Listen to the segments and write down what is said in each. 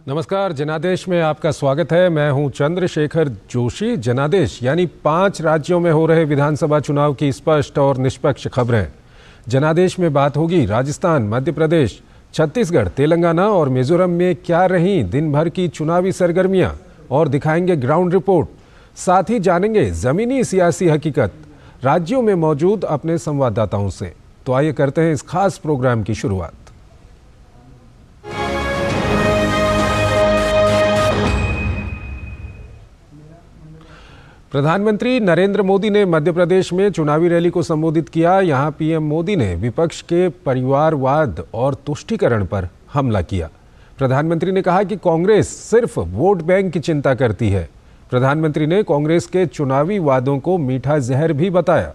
नमस्कार, जनादेश में आपका स्वागत है। मैं हूं चंद्रशेखर जोशी। जनादेश यानी 5 राज्यों में हो रहे विधानसभा चुनाव की स्पष्ट और निष्पक्ष खबरें। जनादेश में बात होगी राजस्थान, मध्य प्रदेश, छत्तीसगढ़, तेलंगाना और मिजोरम में क्या रहीं दिन भर की चुनावी सरगर्मियां, और दिखाएंगे ग्राउंड रिपोर्ट। साथ ही जानेंगे जमीनी सियासी हकीकत राज्यों में मौजूद अपने संवाददाताओं से। तो आइए करते हैं इस खास प्रोग्राम की शुरुआत। प्रधानमंत्री नरेंद्र मोदी ने मध्य प्रदेश में चुनावी रैली को संबोधित किया। यहां पीएम मोदी ने विपक्ष के परिवारवाद और तुष्टीकरण पर हमला किया। प्रधानमंत्री ने कहा कि कांग्रेस सिर्फ वोट बैंक की चिंता करती है। प्रधानमंत्री ने कांग्रेस के चुनावी वादों को मीठा जहर भी बताया।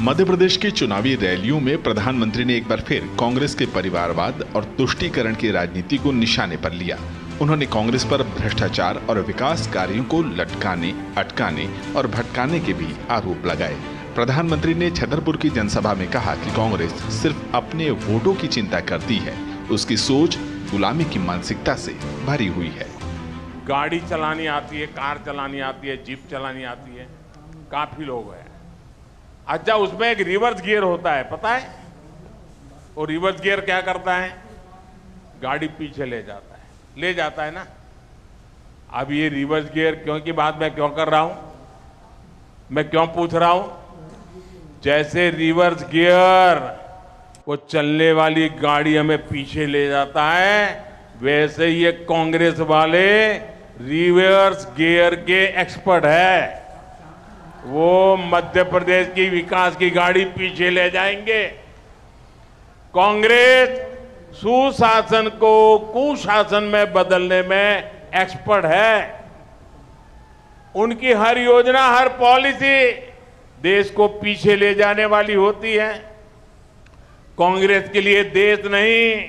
मध्य प्रदेश की चुनावी रैलियों में प्रधानमंत्री ने एक बार फिर कांग्रेस के परिवारवाद और तुष्टीकरण की राजनीति को निशाने पर लिया। उन्होंने कांग्रेस पर भ्रष्टाचार और विकास कार्यों को लटकाने, अटकाने और भटकाने के भी आरोप लगाए। प्रधानमंत्री ने छतरपुर की जनसभा में कहा कि कांग्रेस सिर्फ अपने वोटों की चिंता करती है। उसकी सोच गुलामी की मानसिकता से भरी हुई है। गाड़ी चलानी आती है, कार चलानी आती है, जीप चलानी आती है, काफी लोग हैं। अच्छा, उसमें एक रिवर्स गियर होता है, पता है? वो रिवर्स गियर क्या करता है? गाड़ी पीछे ले जाता है ना। अब ये रिवर्स गियर क्यों की बात मैं क्यों कर रहा हूं, मैं क्यों पूछ रहा हूं? जैसे रिवर्स गियर वो चलने वाली गाड़ी हमें पीछे ले जाता है, वैसे ये कांग्रेस वाले रिवर्स गियर के एक्सपर्ट है। वो मध्य प्रदेश की विकास की गाड़ी पीछे ले जाएंगे। कांग्रेस सुशासन को कुशासन में बदलने में एक्सपर्ट है। उनकी हर योजना, हर पॉलिसी देश को पीछे ले जाने वाली होती है। कांग्रेस के लिए देश नहीं,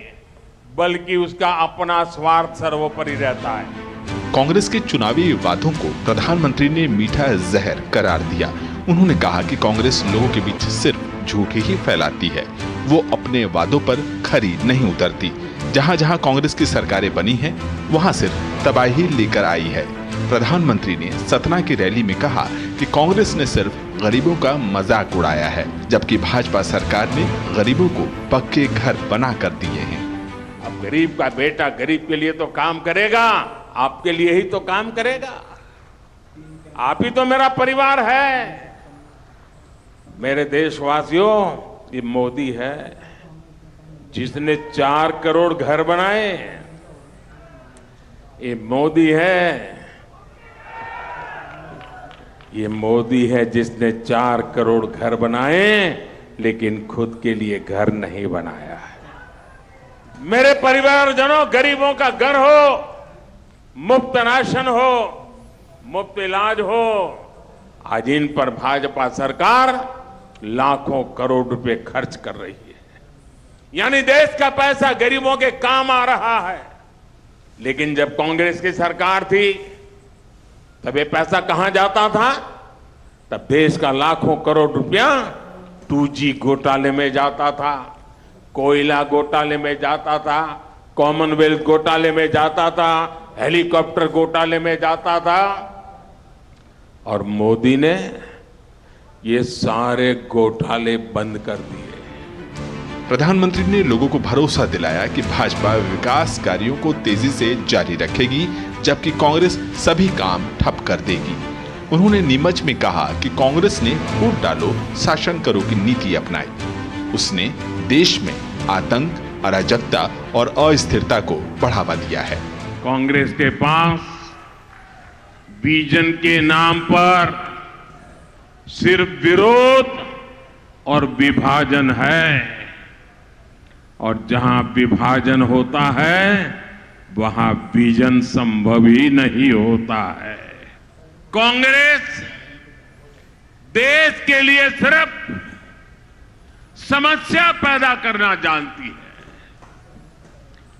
बल्कि उसका अपना स्वार्थ सर्वोपरि रहता है। कांग्रेस के चुनावी वादों को प्रधानमंत्री ने मीठा जहर करार दिया। उन्होंने कहा कि कांग्रेस लोगों के बीच सिर्फ झूठ ही फैलाती है, वो अपने वादों पर खरी नहीं उतरती। जहां जहां कांग्रेस की सरकारें बनी हैं, वहां सिर्फ तबाही लेकर आई है। प्रधानमंत्री ने सतना की रैली में कहा कि कांग्रेस ने सिर्फ गरीबों का मजाक उड़ाया है, जबकि भाजपा सरकार ने गरीबों को पक्के घर बना कर दिए हैं। अब गरीब का बेटा गरीब के लिए तो काम करेगा, आपके लिए ही तो काम करेगा। आप ही तो मेरा परिवार है। मेरे देशवासियों, ये मोदी है जिसने 4 करोड़ घर बनाए। ये मोदी है जिसने 4 करोड़ घर बनाए, लेकिन खुद के लिए घर नहीं बनाया है। मेरे परिवारजनों, गरीबों का घर हो, मुफ्त राशन हो, मुफ्त इलाज हो, आज इन पर भाजपा सरकार लाखों करोड़ रुपए खर्च कर रही है। यानी देश का पैसा गरीबों के काम आ रहा है। लेकिन जब कांग्रेस की सरकार थी, तब ये पैसा कहां जाता था? तब देश का लाखों करोड़ रुपया 2G घोटाले में जाता था, कोयला घोटाले में जाता था, कॉमनवेल्थ घोटाले में जाता था, हेलीकॉप्टर घोटाले में जाता था। और मोदी ने ये सारे घोटाले बंद कर दिए। प्रधानमंत्री ने लोगों को भरोसा दिलाया कि भाजपा विकास कार्यों को तेजी से जारी रखेगी, जबकि कांग्रेस सभी काम ठप कर देगी। उन्होंने नीमच में कहा कि कांग्रेस ने फूट डालो, शासन करो की नीति अपनाई। उसने देश में आतंक, अराजकता और अस्थिरता को बढ़ावा दिया है। कांग्रेस के पास विजन के नाम पर सिर्फ विरोध और विभाजन है, और जहां विभाजन होता है, वहां विजन संभव ही नहीं होता है। कांग्रेस देश के लिए सिर्फ समस्या पैदा करना जानती है।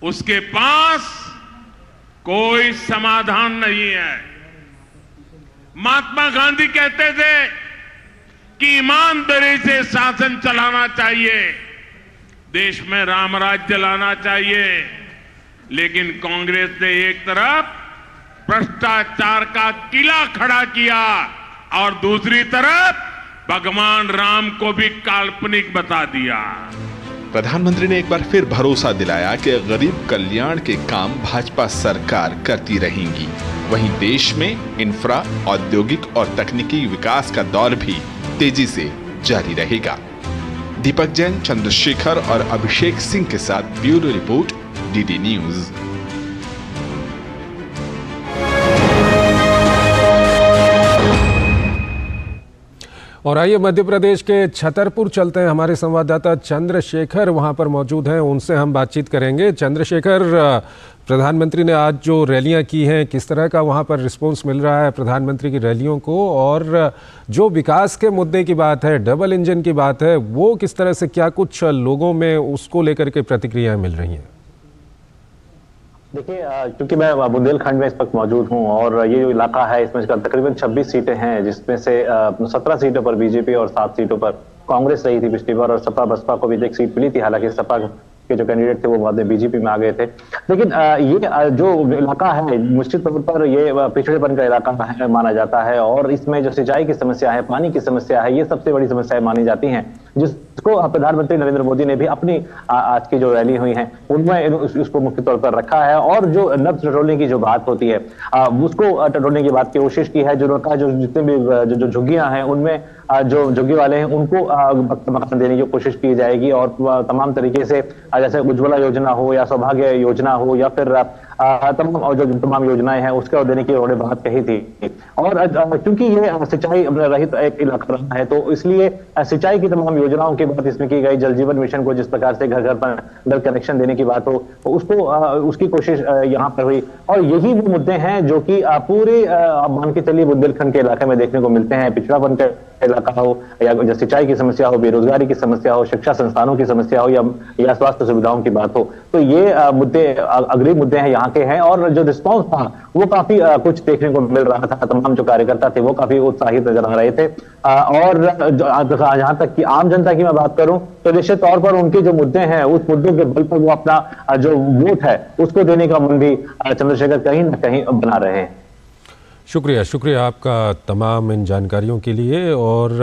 उसके पास कोई समाधान नहीं है। महात्मा गांधी कहते थे कि ईमानदारी से शासन चलाना चाहिए, देश में राम राज्य लाना चाहिए। लेकिन कांग्रेस ने एक तरफ भ्रष्टाचार का किला खड़ा किया और दूसरी तरफ भगवान राम को भी काल्पनिक बता दिया। प्रधानमंत्री ने एक बार फिर भरोसा दिलाया कि गरीब कल्याण के काम भाजपा सरकार करती रहेगी। वहीं देश में इंफ्रा, औद्योगिक और तकनीकी विकास का दौर भी तेजी से जारी रहेगा। दीपक जैन, चंद्रशेखर और अभिषेक सिंह के साथ ब्यूरो रिपोर्ट, डीडी न्यूज। और आइए मध्य प्रदेश के छतरपुर चलते हैं। हमारे संवाददाता चंद्रशेखर वहां पर मौजूद हैं, उनसे हम बातचीत करेंगे। चंद्रशेखर, प्रधानमंत्री ने आज जो रैलियां की हैं, किस तरह का वहां पर रिस्पांस मिल रहा है प्रधानमंत्री की रैलियों को, और जो विकास के मुद्दे की बात है, डबल इंजन की बात है, वो किस तरह से, क्या कुछ लोगों में उसको लेकर के प्रतिक्रियाएं मिल रही हैं? देखिए, क्योंकि मैं बुंदेलखंड में इस वक्त मौजूद हूं और ये जो इलाका है इसमें तकरीबन 26 सीटें हैं, जिसमें से 17 सीटों पर बीजेपी और 7 सीटों पर कांग्रेस रही थी पिछली बार, और सपा बसपा को भी एक सीट मिली थी। हालांकि सपा के जो कैंडिडेट थे वो बाद में बीजेपी में आ गए थे। लेकिन ये जो इलाका है निश्चित तौर पर ये पिछड़ेपन का इलाका माना जाता है, और इसमें जो सिंचाई की समस्या है, पानी की समस्या है, ये सबसे बड़ी समस्याएं मानी जाती हैं, जिसको प्रधानमंत्री नरेंद्र मोदी ने भी अपनी आज की जो रैली हुई है उनमें उसको मुख्य तौर पर रखा है। और जो नब्ज टटोलने की जो बात होती है उसको टटोलने की बात की कोशिश की है। जो जितने भी जो झुग्गियां हैं उनमें जो झुग्गी वाले हैं उनको मकान देने की कोशिश की जाएगी, और तमाम तरीके से जैसे उज्ज्वला योजना हो या सौभाग्य योजना हो या फिर तमाम योजनाएं हैं उसका देने की उन्होंने बात कही थी। और क्योंकि ये सिंचाई रहित एक इलाका रहा है, तो इसलिए सिंचाई की तमाम योजनाओं की बात इसमें की गई। जल जीवन मिशन को जिस प्रकार से घर घर पर नल कनेक्शन देने की बात हो, उसको उसकी कोशिश यहाँ पर हुई। और यही वो मुद्दे हैं जो कि पूरे मान के चलिए बुंदेलखंड के इलाके में देखने को मिलते हैं। पिछड़ापन का इलाका हो या सिंचाई की समस्या हो, बेरोजगारी की समस्या हो, शिक्षा संस्थानों की समस्या हो या स्वास्थ्य सुविधाओं की बात हो, तो ये मुद्दे अग्रिम मुद्दे हैं यहाँ के हैं। और जो रिस्पांस था वो काफी कुछ देखने को मिल रहा था। तमाम जो कार्यकर्ता थे वो काफी उत्साहित नजर आ रहे थे। और जहां तक कि आम जनता की मैं बात करूं तो निश्चित तौर पर उनके जो मुद्दे हैं उस मुद्दों के बल पर वो अपना जो वोट है उसको देने का मन भी चंद्रशेखर कहीं ना कहीं बना रहे हैं। शुक्रिया आपका तमाम इन जानकारियों के लिए। और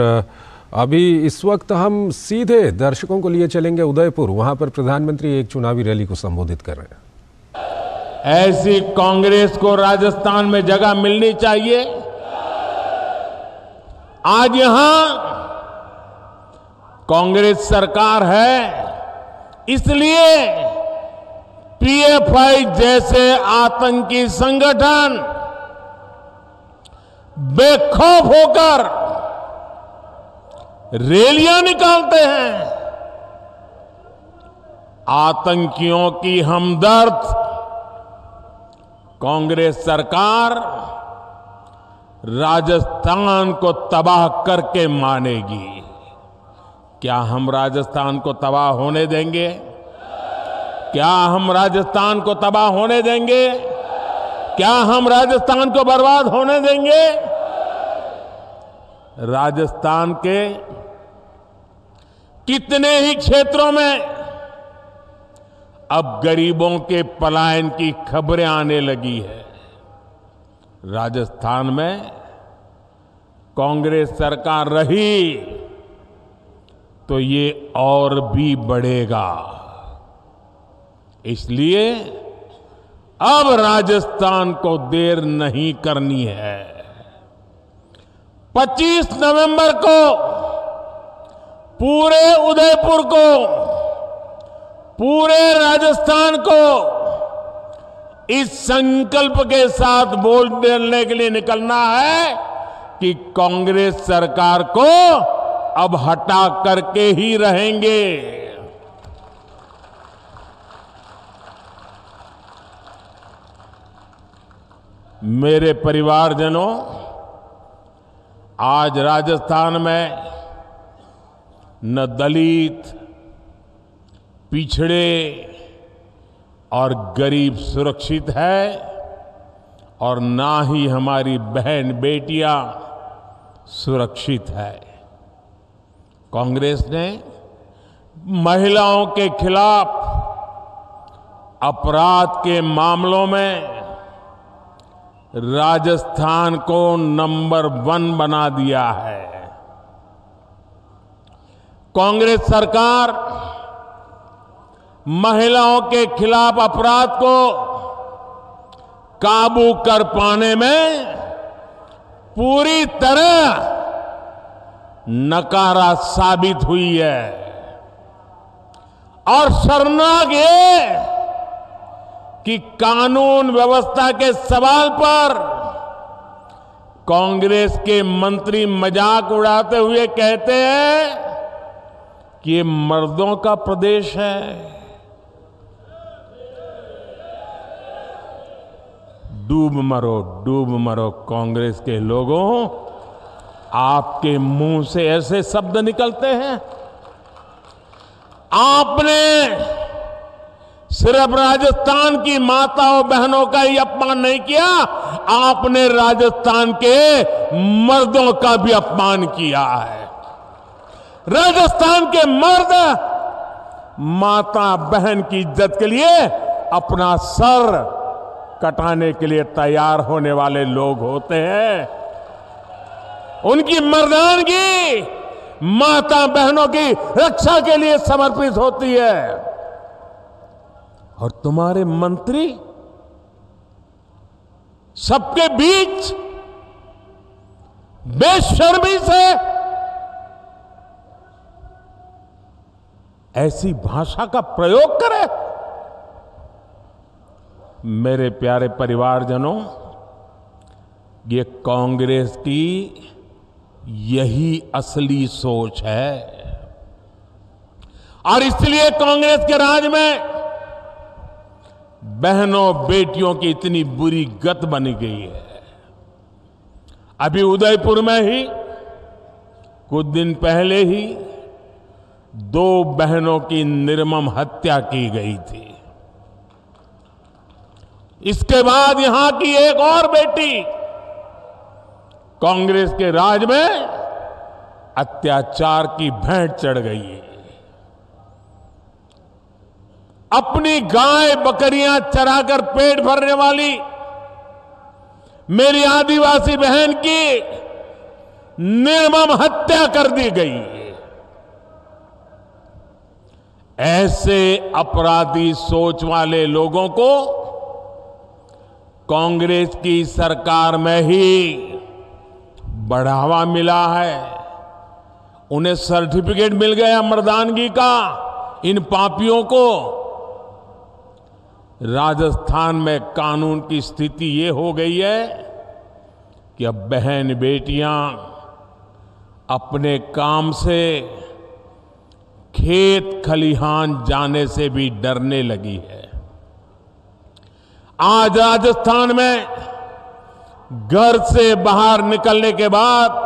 अभी इस वक्त हम सीधे दर्शकों को लिए चलेंगे उदयपुर। वहां पर प्रधानमंत्री एक चुनावी रैली को संबोधित कर रहे हैं। ऐसी कांग्रेस को राजस्थान में जगह मिलनी चाहिए। आज यहां कांग्रेस सरकार है, इसलिए पीएफआई जैसे आतंकी संगठन बेखौफ होकर रैलियां निकालते हैं। आतंकियों की हमदर्द कांग्रेस सरकार राजस्थान को तबाह करके मानेगी। क्या हम राजस्थान को तबाह होने देंगे? क्या हम राजस्थान को तबाह होने देंगे? क्या हम राजस्थान को बर्बाद होने देंगे? राजस्थान के कितने ही क्षेत्रों में अब गरीबों के पलायन की खबरें आने लगी है। राजस्थान में कांग्रेस सरकार रही तो ये और भी बढ़ेगा। इसलिए अब राजस्थान को देर नहीं करनी है। 25 नवंबर को पूरे उदयपुर को, पूरे राजस्थान को इस संकल्प के साथ बोलने के लिए निकलना है कि कांग्रेस सरकार को अब हटा करके ही रहेंगे। मेरे परिवारजनों, आज राजस्थान में न दलित, पिछड़े और गरीब सुरक्षित है और ना ही हमारी बहन बेटियां सुरक्षित है। कांग्रेस ने महिलाओं के खिलाफ अपराध के मामलों में राजस्थान को नंबर 1 बना दिया है। कांग्रेस सरकार महिलाओं के खिलाफ अपराध को काबू कर पाने में पूरी तरह नकारा साबित हुई है। और शर्मनाक ये कि कानून व्यवस्था के सवाल पर कांग्रेस के मंत्री मजाक उड़ाते हुए कहते हैं कि ये मर्दों का प्रदेश है। डूब मरो कांग्रेस के लोगों, आपके मुंह से ऐसे शब्द निकलते हैं। आपने सिर्फ राजस्थान की माताओं बहनों का ही अपमान नहीं किया, आपने राजस्थान के मर्दों का भी अपमान किया है। राजस्थान के मर्द माता बहन की इज्जत के लिए अपना सर कटाने के लिए तैयार होने वाले लोग होते हैं। उनकी मर्दानगी माता बहनों की रक्षा के लिए समर्पित होती है। और तुम्हारे मंत्री सबके बीच बेशर्मी से ऐसी भाषा का प्रयोग करे। मेरे प्यारे परिवारजनों, ये कांग्रेस की यही असली सोच है और इसलिए कांग्रेस के राज में बहनों बेटियों की इतनी बुरी गत बनी गई है। अभी उदयपुर में ही कुछ दिन पहले ही 2 बहनों की निर्मम हत्या की गई थी। इसके बाद यहां की एक और बेटी कांग्रेस के राज में अत्याचार की भेंट चढ़ गई है। अपनी गाय बकरियां चराकर पेट भरने वाली मेरी आदिवासी बहन की निर्मम हत्या कर दी गई है। ऐसे अपराधी सोच वाले लोगों को कांग्रेस की सरकार में ही बढ़ावा मिला है। उन्हें सर्टिफिकेट मिल गया मर्दानगी का। इन पापियों को राजस्थान में कानून की स्थिति ये हो गई है कि अब बहन बेटियां अपने काम से खेत खलिहान जाने से भी डरने लगी है। आज राजस्थान में घर से बाहर निकलने के बाद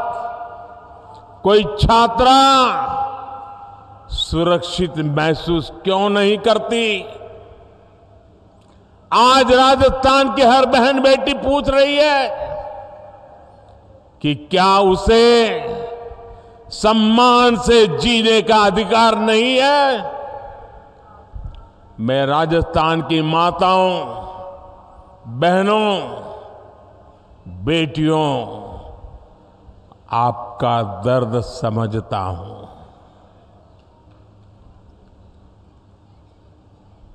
कोई छात्रा सुरक्षित महसूस क्यों नहीं करती? आज राजस्थान की हर बहन बेटी पूछ रही है कि क्या उसे सम्मान से जीने का अधिकार नहीं है? मैं राजस्थान की माताओं, बहनों, बेटियों, आपका दर्द समझता हूं।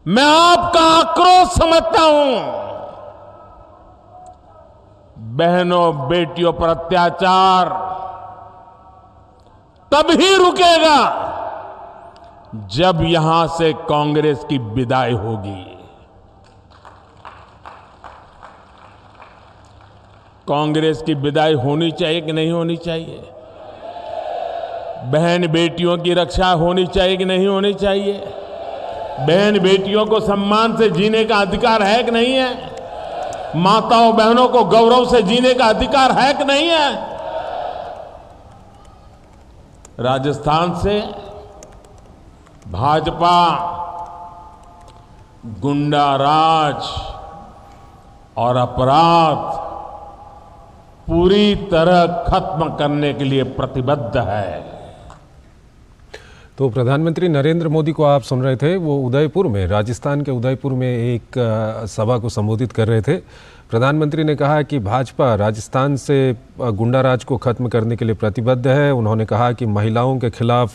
मैं आपका आक्रोश समझता हूं। बहनों बेटियों पर अत्याचार तभी रुकेगा जब यहां से कांग्रेस की विदाई होगी। कांग्रेस की विदाई होनी चाहिए कि नहीं होनी चाहिए? बहन बेटियों की रक्षा होनी चाहिए कि नहीं होनी चाहिए? बहन बेटियों को सम्मान से जीने का अधिकार है कि नहीं है? माताओं बहनों को गौरव से जीने का अधिकार है कि नहीं है? राजस्थान से भाजपा गुंडा राज, और अपराध पूरी तरह खत्म करने के लिए प्रतिबद्ध है। तो प्रधानमंत्री नरेंद्र मोदी को आप सुन रहे थे, वो उदयपुर में, राजस्थान के उदयपुर में एक सभा को संबोधित कर रहे थे। प्रधानमंत्री ने कहा कि भाजपा राजस्थान से गुंडाराज को खत्म करने के लिए प्रतिबद्ध है। उन्होंने कहा कि महिलाओं के खिलाफ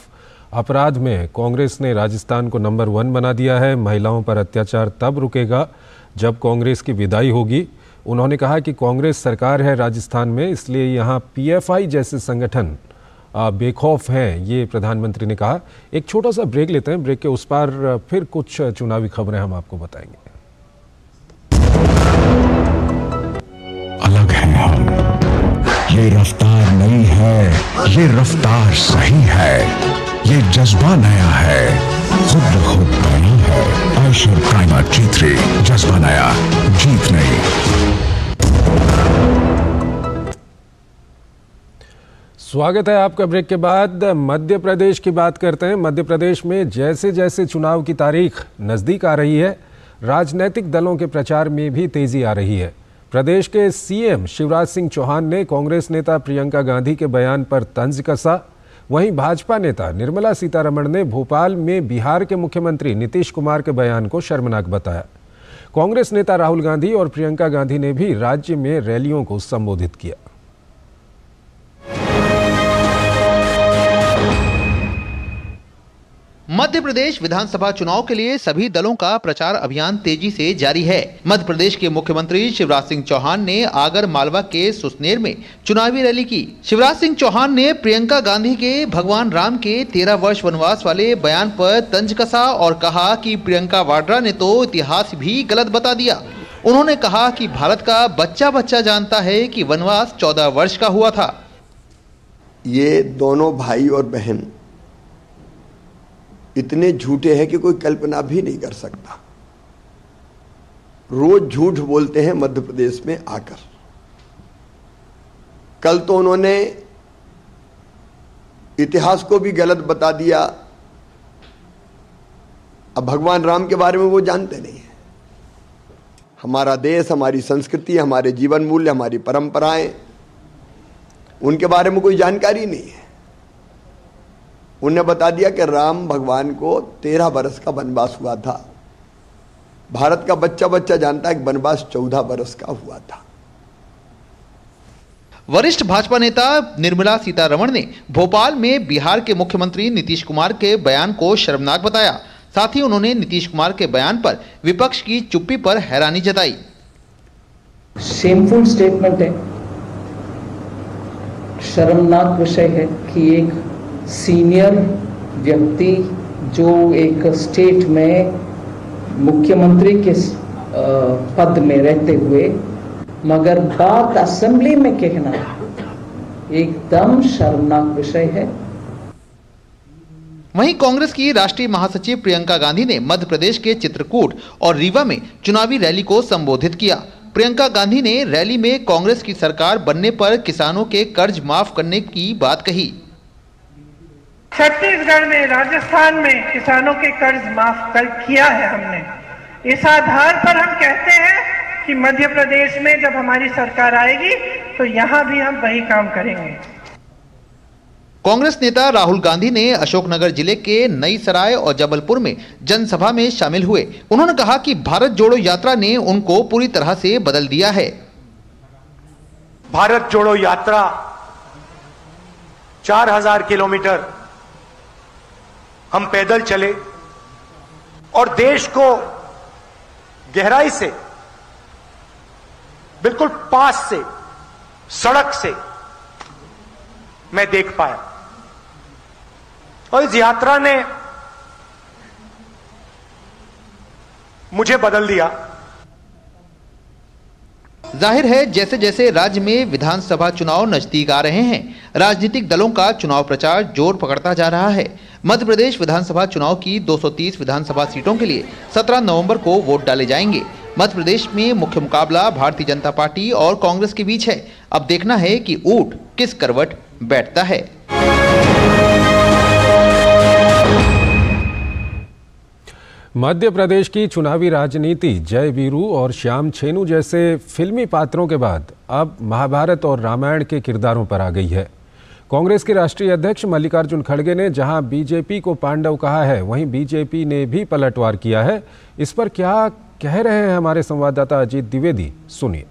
अपराध में कांग्रेस ने राजस्थान को नंबर 1 बना दिया है। महिलाओं पर अत्याचार तब रुकेगा जब कांग्रेस की विदाई होगी। उन्होंने कहा कि कांग्रेस सरकार है राजस्थान में, इसलिए यहाँ पीएफआई जैसे संगठन बेखौफ हैं, ये प्रधानमंत्री ने कहा। एक छोटा सा ब्रेक लेते हैं, ब्रेक के उस पार फिर कुछ चुनावी खबरें हम आपको बताएंगे। अलग है हम, ये रफ्तार नई है, ये रफ्तार सही है, ये जज्बा नया है, खुद ब खुद नया है। आयशर प्राइमर G3, जज्बा नया, जीत नई। स्वागत है आपका ब्रेक के बाद। मध्य प्रदेश की बात करते हैं। मध्य प्रदेश में जैसे जैसे चुनाव की तारीख नज़दीक आ रही है, राजनीतिक दलों के प्रचार में भी तेजी आ रही है। प्रदेश के सीएम शिवराज सिंह चौहान ने कांग्रेस नेता प्रियंका गांधी के बयान पर तंज कसा। वहीं भाजपा नेता निर्मला सीतारमण ने भोपाल में बिहार के मुख्यमंत्री नीतीश कुमार के बयान को शर्मनाक बताया। कांग्रेस नेता राहुल गांधी और प्रियंका गांधी ने भी राज्य में रैलियों को संबोधित किया। मध्य प्रदेश विधानसभा चुनाव के लिए सभी दलों का प्रचार अभियान तेजी से जारी है। मध्य प्रदेश के मुख्यमंत्री शिवराज सिंह चौहान ने आगर मालवा के सुसनेर में चुनावी रैली की। शिवराज सिंह चौहान ने प्रियंका गांधी के भगवान राम के 13 वर्ष वनवास वाले बयान पर तंज कसा और कहा कि प्रियंका वाड्रा ने तो इतिहास भी गलत बता दिया। उन्होंने कहा कि भारत का बच्चा बच्चा जानता है कि वनवास 14 वर्ष का हुआ था। ये दोनों भाई और बहन इतने झूठे हैं कि कोई कल्पना भी नहीं कर सकता। रोज झूठ बोलते हैं मध्य प्रदेश में आकर। कल तो उन्होंने इतिहास को भी गलत बता दिया। अब भगवान राम के बारे में वो जानते नहीं है। हमारा देश, हमारी संस्कृति, हमारे जीवन मूल्य, हमारी परंपराएं, उनके बारे में कोई जानकारी नहीं है। उन्हें बता दिया कि राम भगवान को 13 बरस का वनवास हुआ था। भारत का बच्चा बच्चा जानता है कि वनवास 14 बरस का हुआ था। वरिष्ठ भाजपा नेता निर्मला सीतारमण ने भोपाल में बिहार के मुख्यमंत्री नीतीश कुमार के बयान को शर्मनाक बताया। साथ ही उन्होंने नीतीश कुमार के बयान पर विपक्ष की चुप्पी पर हैरानी जताई। शेमफुल स्टेटमेंट है, शर्मनाक विषय है कि एक सीनियर व्यक्ति जो एक स्टेट में मुख्यमंत्री के पद में रहते हुए मगर बात असेंबली में कहना एकदम शर्मनाक विषय है। वहीं कांग्रेस की राष्ट्रीय महासचिव प्रियंका गांधी ने मध्य प्रदेश के चित्रकूट और रीवा में चुनावी रैली को संबोधित किया। प्रियंका गांधी ने रैली में कांग्रेस की सरकार बनने पर किसानों के कर्ज माफ करने की बात कही। छत्तीसगढ़ में, राजस्थान में किसानों के कर्ज माफ किया है हमने। इस आधार पर हम कहते हैं कि मध्य प्रदेश में जब हमारी सरकार आएगी तो यहां भी हम वही काम करेंगे। कांग्रेस नेता राहुल गांधी ने अशोकनगर जिले के नई सराय और जबलपुर में जनसभा में शामिल हुए। उन्होंने कहा कि भारत जोड़ो यात्रा ने उनको पूरी तरह से बदल दिया है। भारत जोड़ो यात्रा 4000 किलोमीटर हम पैदल चले और देश को गहराई से, बिल्कुल पास से, सड़क से मैं देख पाया। और इस यात्रा ने मुझे बदल दिया। जाहिर है जैसे जैसे राज्य में विधानसभा चुनाव नजदीक आ रहे हैं, राजनीतिक दलों का चुनाव प्रचार जोर पकड़ता जा रहा है। मध्य प्रदेश विधानसभा चुनाव की 230 विधानसभा सीटों के लिए 17 नवंबर को वोट डाले जाएंगे। मध्य प्रदेश में मुख्य मुकाबला भारतीय जनता पार्टी और कांग्रेस के बीच है। अब देखना है कि ऊंट किस करवट बैठता है। मध्य प्रदेश की चुनावी राजनीति जय वीरू और श्याम छेनू जैसे फिल्मी पात्रों के बाद अब महाभारत और रामायण के किरदारों पर आ गई है। कांग्रेस के राष्ट्रीय अध्यक्ष मल्लिकार्जुन खड़गे ने जहां बीजेपी को पांडव कहा है, वहीं बीजेपी ने भी पलटवार किया है। इस पर क्या कह रहे हैं हमारे संवाददाता अजीत द्विवेदी, सुनिए।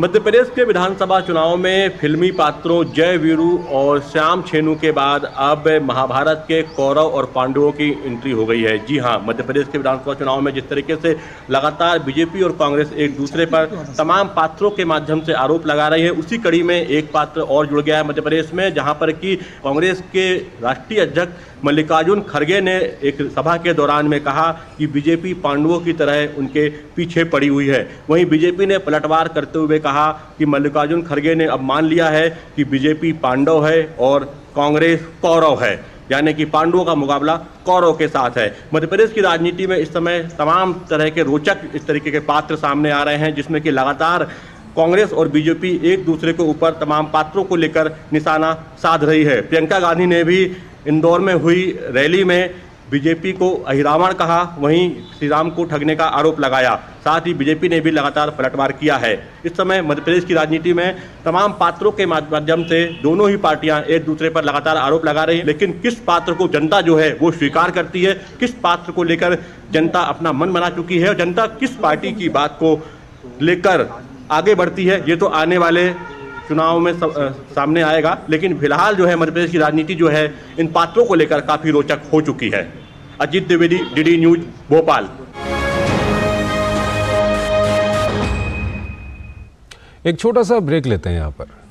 मध्य प्रदेश के विधानसभा चुनाव में फिल्मी पात्रों जय वीरू और श्याम छेनू के बाद अब महाभारत के कौरव और पांडवों की एंट्री हो गई है। जी हां, मध्य प्रदेश के विधानसभा चुनाव में जिस तरीके से लगातार बीजेपी और कांग्रेस एक दूसरे पर तमाम पात्रों के माध्यम से आरोप लगा रही है, उसी कड़ी में एक पात्र और जुड़ गया है मध्य प्रदेश में, जहां पर कि कांग्रेस के राष्ट्रीय अध्यक्ष मल्लिकार्जुन खड़गे ने एक सभा के दौरान में कहा कि बीजेपी पांडवों की तरह उनके पीछे पड़ी हुई है। वहीं बीजेपी ने पलटवार करते हुए कहा कि मल्लिकार्जुन खड़गे ने अब मान लिया है कि बीजेपी पांडव है और कांग्रेस कौरव है, यानी कि पांडवों का मुकाबला कौरव के साथ है। मध्य प्रदेश की राजनीति में इस समय तमाम तरह के रोचक इस तरीके के पात्र सामने आ रहे हैं, जिसमें कि लगातार कांग्रेस और बीजेपी एक दूसरे के ऊपर तमाम पात्रों को लेकर निशाना साध रही है। प्रियंका गांधी ने भी इंदौर में हुई रैली में बीजेपी को अहिरावण कहा, वहीं श्री राम को ठगने का आरोप लगाया। साथ ही बीजेपी ने भी लगातार पलटवार किया है। इस समय मध्य प्रदेश की राजनीति में तमाम पात्रों के माध्यम से दोनों ही पार्टियां एक दूसरे पर लगातार आरोप लगा रही हैं, लेकिन किस पात्र को जनता जो है वो स्वीकार करती है, किस पात्र को लेकर जनता अपना मन बना चुकी है और जनता किस पार्टी की बात को लेकर आगे बढ़ती है, ये तो आने वाले चुनाव में सामने आएगा। लेकिन फिलहाल जो है मध्य प्रदेश की राजनीति जो है इन पात्रों को लेकर काफी रोचक हो चुकी है। Ajit Dwivedi, DD news, Bhopal. एक छोटा सा ब्रेक लेते हैं यहाँ पर।